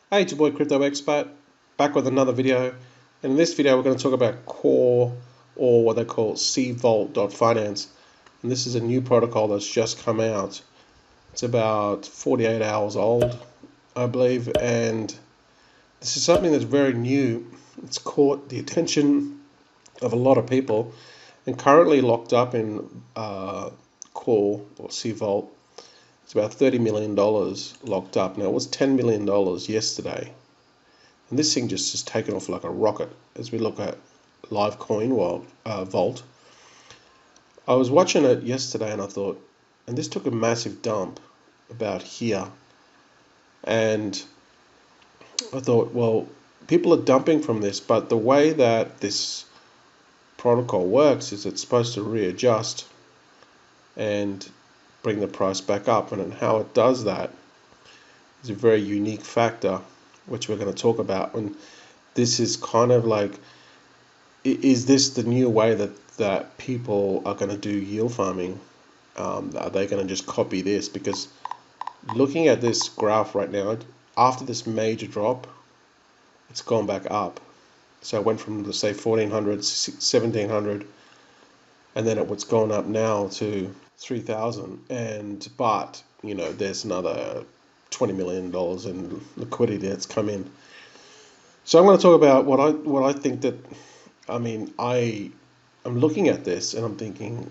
Hey, it's your boy Crypto Expat, back with another video. And in this video, we're going to talk about Core, or what they call cVault.finance. And this is a new protocol that's just come out. It's about 48 hours old, I believe. And this is something that's very new. It's caught the attention of a lot of people and currently locked up in Core or cVault. It's about $30 million locked up. Now, it was $10 million yesterday. And this thing just has taken off like a rocket as we look at Livecoin Vault. I was watching it yesterday and I thought, and this took a massive dump about here. And I thought, well, people are dumping from this, but the way that this protocol works is it's supposed to readjust and bring the price back up. And how it does that is a very unique factor, which we're going to talk about. And this is kind of like, is this the new way that people are going to do yield farming? Are they going to just copy this? Because looking at this graph right now, after this major drop, it's gone back up. So it went from, let's say, 1400, 1700, and then it's gone up now to 3000. But there's another $20 million in liquidity that's come in. So I'm going to talk about what I think that, I'm looking at this and I'm thinking,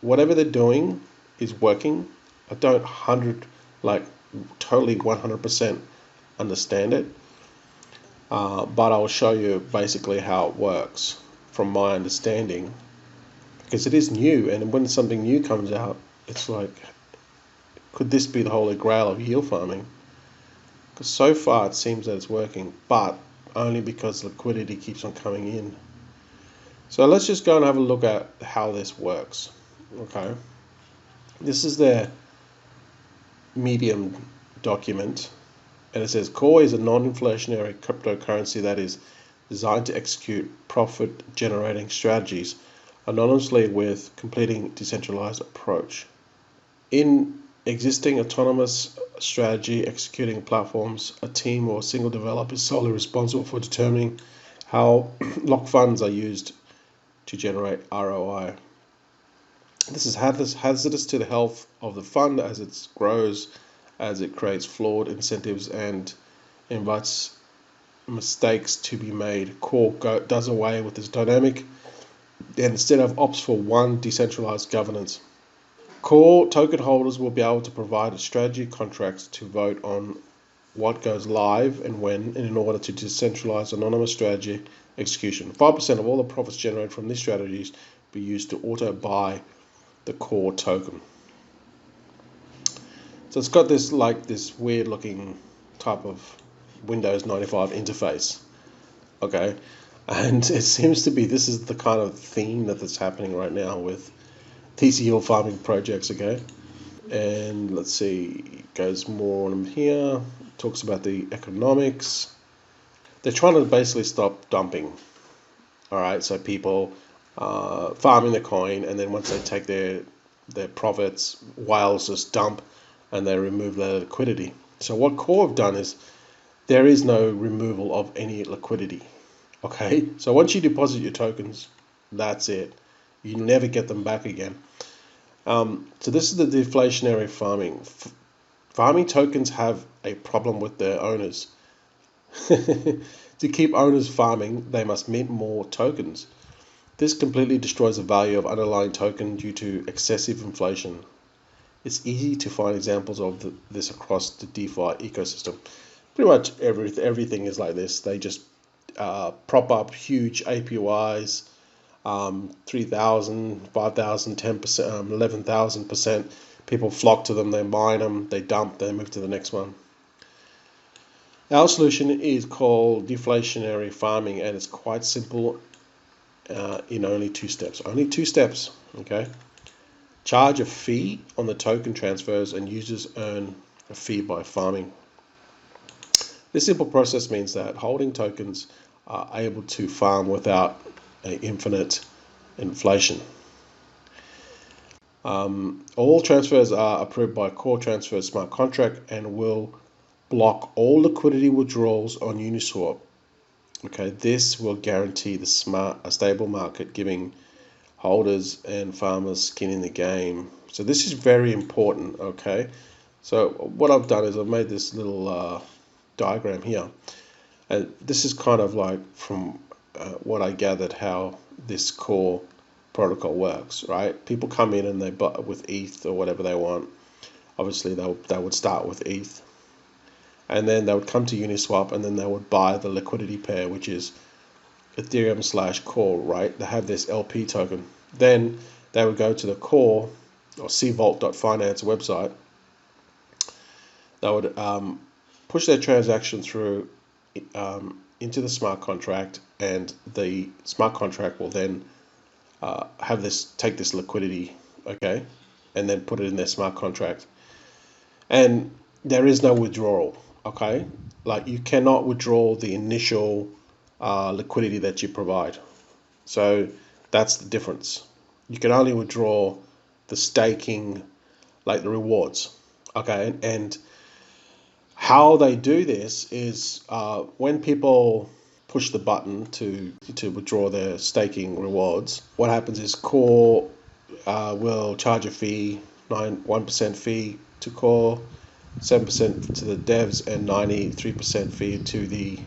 whatever they're doing is working. I don't totally 100% understand it, but I'll show you basically how it works from my understanding, because it is new, and when something new comes out, it's like, could this be the holy grail of yield farming? Because so far it seems that it's working, but only because liquidity keeps on coming in. So let's just go and have a look at how this works. Okay, this is their Medium document, and it says Core is a non-inflationary cryptocurrency that is designed to execute profit-generating strategies anonymously with completing decentralized approach. In existing autonomous strategy executing platforms, a team or a single developer is solely responsible for determining how locked funds are used to generate ROI. This is hazardous to the health of the fund as it grows, as it creates flawed incentives and invites mistakes to be made. Core does away with this dynamic and instead of opts for one decentralized governance. Core token holders will be able to provide strategy contracts to vote on what goes live and when, and in order to decentralize anonymous strategy execution. 5% of all the profits generated from these strategies be used to auto buy the Core token. So it's got this weird looking type of Windows 95 interface. Okay, and it seems to be this is the kind of theme that's happening right now with TCL farming projects. Okay, and let's see, it goes more on here, talks about the economics. They're trying to basically stop dumping. All right, so people farming the coin, and then once they take their profits, whales just dump and they remove their liquidity. So what Core have done is there is no removal of any liquidity. Okay, so once you deposit your tokens, that's it. You never get them back again. So this is the deflationary farming. Farming tokens have a problem with their owners. To keep owners farming, they must mint more tokens. This completely destroys the value of underlying token due to excessive inflation. It's easy to find examples of this across the DeFi ecosystem. Pretty much everything is like this. They just prop up huge APYs, 3,000, 5,000, 10%, 11,000%. People flock to them, they mine them, they dump, they move to the next one. Our solution is called deflationary farming, and it's quite simple in only 2 steps. Only 2 steps, okay? Charge a fee on the token transfers, and users earn a fee by farming. This simple process means that holding tokens are able to farm without infinite inflation. All transfers are approved by Core Transfer smart contract and will block all liquidity withdrawals on Uniswap. Okay, this will guarantee a stable market, giving holders and farmers skin in the game. So this is very important. Okay, so what I've done is I've made this little diagram here, and this is kind of like from what I gathered how this core protocol works, right? People come in and they buy with ETH or whatever they want. Obviously they would start with ETH, and then they would come to Uniswap, and then they would buy the liquidity pair, which is Ethereum/core, right? They have this LP token. Then they would go to the core or cVault.finance website. They would push their transaction through into the smart contract, and the smart contract will then take this liquidity, okay, and then put it in their smart contract. And there is no withdrawal, okay? Like, you cannot withdraw the initial liquidity that you provide. So that's the difference. You can only withdraw the staking, like the rewards, okay? And how they do this is when people push the button to withdraw their staking rewards, what happens is core will charge a fee, 1% fee to core, 7% to the devs, and 93% fee to the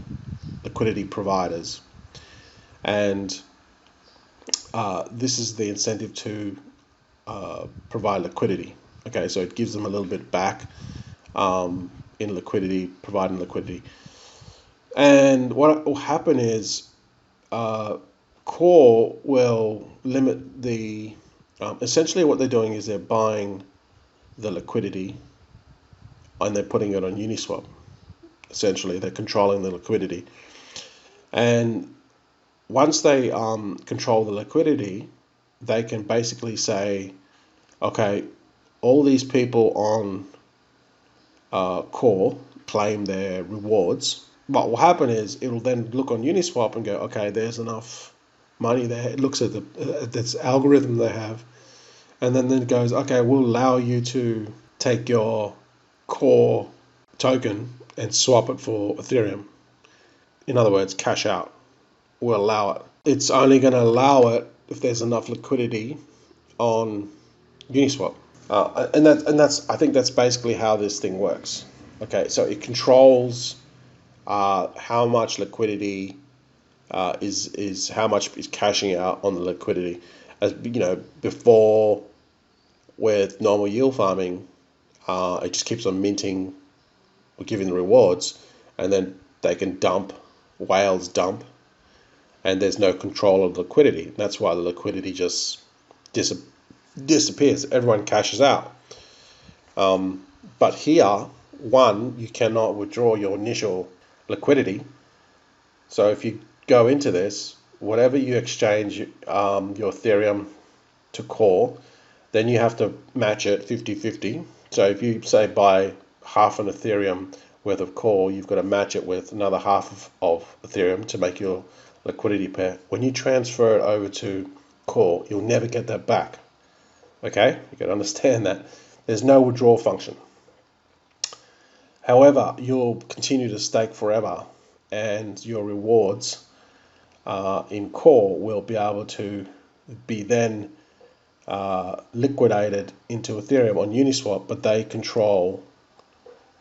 liquidity providers. And this is the incentive to provide liquidity. Okay, so it gives them a little bit back in liquidity, providing liquidity. And what will happen is core will limit the essentially what they're doing is they're buying the liquidity and they're putting it on Uniswap. Essentially, they're controlling the liquidity. And once they control the liquidity, they can basically say, okay, all these people on core claim their rewards. What will happen is it'll then look on Uniswap and go, okay, there's enough money there. It looks at this algorithm they have, and then it goes, okay, we'll allow you to take your core token and swap it for Ethereum. In other words, cash out. We'll allow it. It's only going to allow it if there's enough liquidity on Uniswap. And that's I think that's basically how this thing works. Okay, so it controls how much liquidity is how much is cashing out on the liquidity. As you know, before with normal yield farming, it just keeps on minting or giving the rewards, and then they can dump, whales dump, and there's no control of liquidity. That's why the liquidity just disappears. Everyone cashes out. But here, one, you cannot withdraw your initial liquidity. So if you go into this, whatever you exchange your Ethereum to core, then you have to match it 50-50. So if you say buy half an Ethereum worth of core, you've got to match it with another half of Ethereum to make your liquidity pair. When you transfer it over to core, you'll never get that back. Okay, you can understand that. There's no withdrawal function. However, you'll continue to stake forever, and your rewards in core will be able to be then liquidated into Ethereum on Uniswap, but they control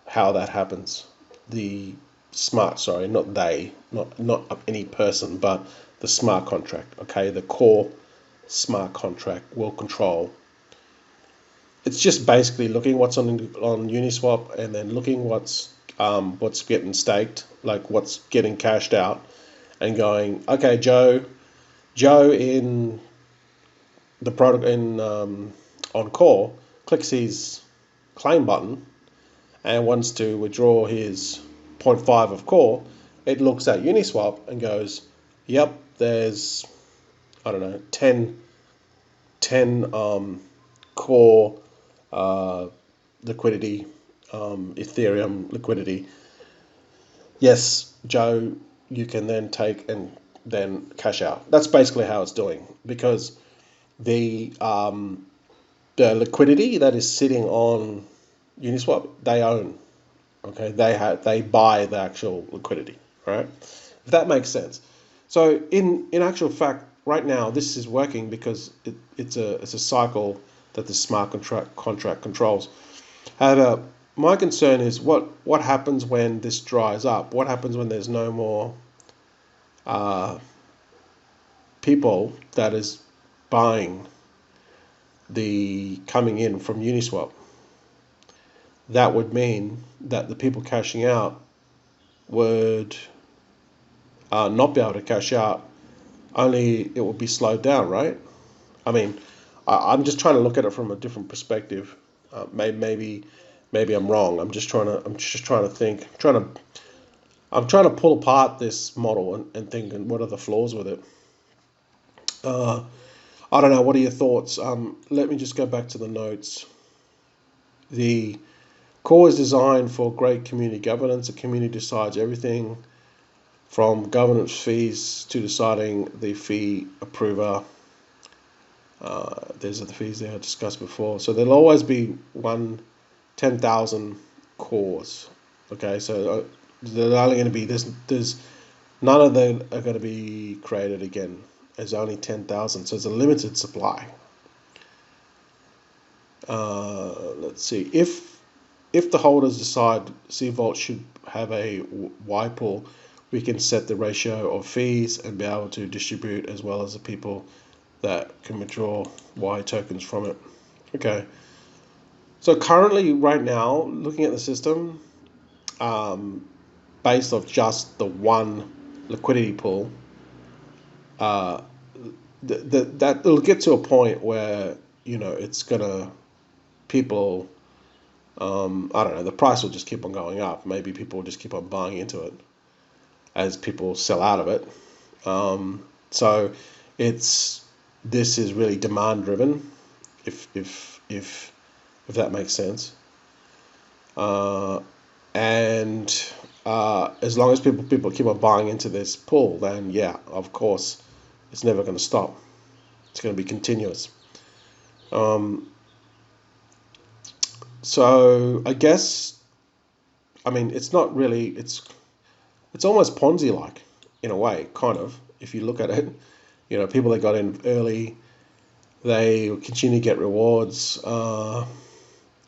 how that happens. The smart, sorry, not they, not any person, but the smart contract. Okay, the core smart contract will control. It's just basically looking what's on Uniswap, and then looking what's getting staked, like what's getting cashed out, and going, okay, Joe in the product on core clicks his claim button and wants to withdraw his 0.5 of core. It looks at Uniswap and goes, yep, there's, I don't know, 10 core liquidity, Ethereum liquidity. Yes, Joe, you can then take and then cash out. That's basically how it's doing, because the liquidity that is sitting on Uniswap, they own. Okay, they buy the actual liquidity, right? If that makes sense. So in actual fact, right now this is working because it's a cycle that the smart contract controls. However, my concern is what happens when this dries up? What happens when there's no more people that is buying the coming in from Uniswap? That would mean that the people cashing out would not be able to cash out. Only it would be slowed down, right? I mean, I'm just trying to look at it from a different perspective. Maybe I'm wrong. I'm just trying to think. I'm trying to pull apart this model and think, and what are the flaws with it. I don't know. What are your thoughts? Let me just go back to the notes. The core is designed for great community governance. The community decides everything from governance fees to deciding the fee approver. These are the fees that I discussed before. So there'll always be 10,000 cores. Okay, so they're only going to be there's none of them are going to be created again. There's only 10,000, so it's a limited supply. Let's see, if the holders decide cVault should have a Y pool, we can set the ratio of fees and be able to distribute as well as the people that can withdraw Y tokens from it. Okay, so currently right now, looking at the system, based off just the one liquidity pool, that it'll get to a point where it's gonna people. I don't know. The price will just keep on going up. Maybe people will just keep on buying into it as people sell out of it. So this is really demand driven, if that makes sense. And as long as people keep on buying into this pool, then yeah, of course, it's never going to stop. It's going to be continuous. So I guess, I mean, it's not really, it's almost Ponzi-like in a way, kind of, if you look at it. People that got in early, they continue to get rewards.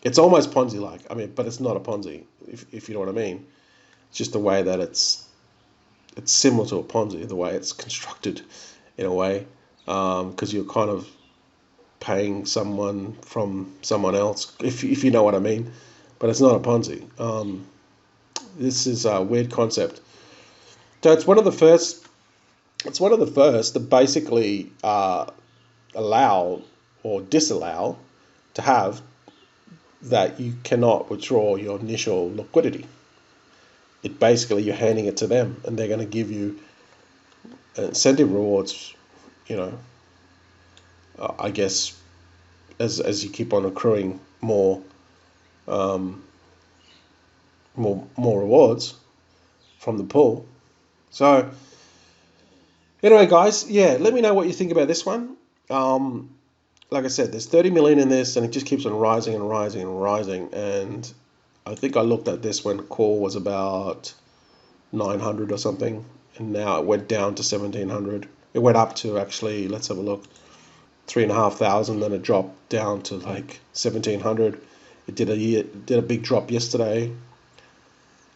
It's almost Ponzi-like. I mean, but it's not a Ponzi, if you know what I mean. It's just the way that it's similar to a Ponzi, the way it's constructed in a way, because you're kind of paying someone from someone else, if you know what I mean. But it's not a Ponzi. This is a weird concept. So it's one of the first to basically allow or disallow to have that you cannot withdraw your initial liquidity. It basically, you're handing it to them, and they're going to give you incentive rewards. I guess as you keep on accruing more rewards from the pool. So anyway, guys, yeah, let me know what you think about this one. Like I said, there's 30 million in this, and it just keeps on rising and rising and rising. And I think I looked at this when core was about 900 or something, and now it went down to 1700. It went up to, actually, let's have a look, 3,500. Then it dropped down to like 1700. It did a big drop yesterday,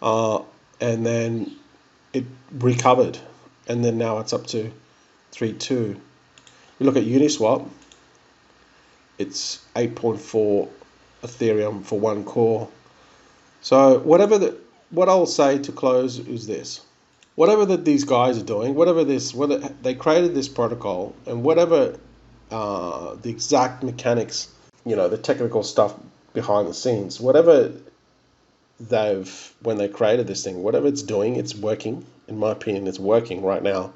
and then it recovered, and then now it's up to 3.2. We look at Uniswap. It's 8.4 Ethereum for one core. So what I'll say to close is this: whatever that these guys are doing, whether they created this protocol, and whatever the exact mechanics, the technical stuff behind the scenes, whatever when they created this thing, whatever it's doing, it's working. In my opinion, it's working right now,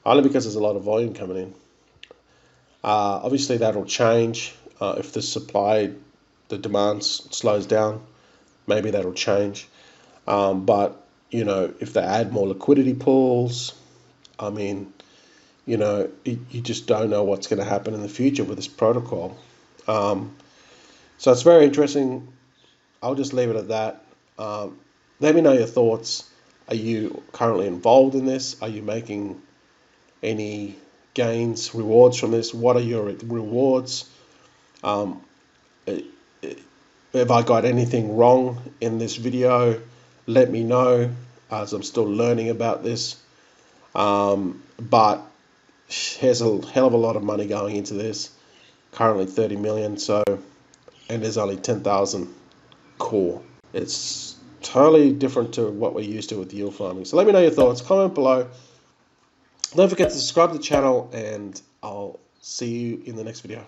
only because there's a lot of volume coming in. Obviously, that'll change if the demand slows down. Maybe that'll change. But if they add more liquidity pools, I mean, you just don't know what's going to happen in the future with this protocol. So it's very interesting. I'll just leave it at that. Let me know your thoughts. Are you currently involved in this? Are you making any gains, rewards from this? What are your rewards? Have I got anything wrong in this video? Let me know, as I'm still learning about this. But there's a hell of a lot of money going into this. Currently 30 million, and there's only 10,000 core. It's totally different to what we're used to with yield farming. So let me know your thoughts. Comment below. Don't forget to subscribe to the channel, and I'll see you in the next video.